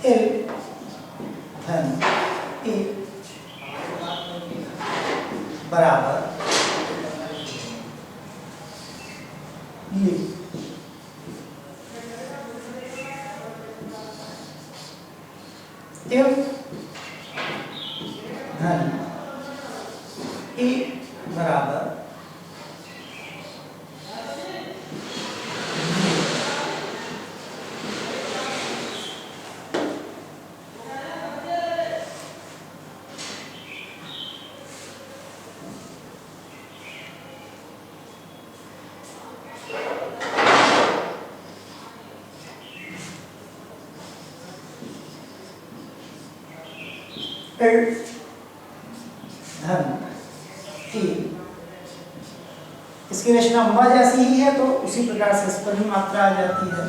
L धन A बराबर ये F धन A बराबर L धन A, इसकी रचना उमा जैसी ही है तो उसी प्रकार से इस पर भी मात्रा आ जाती है।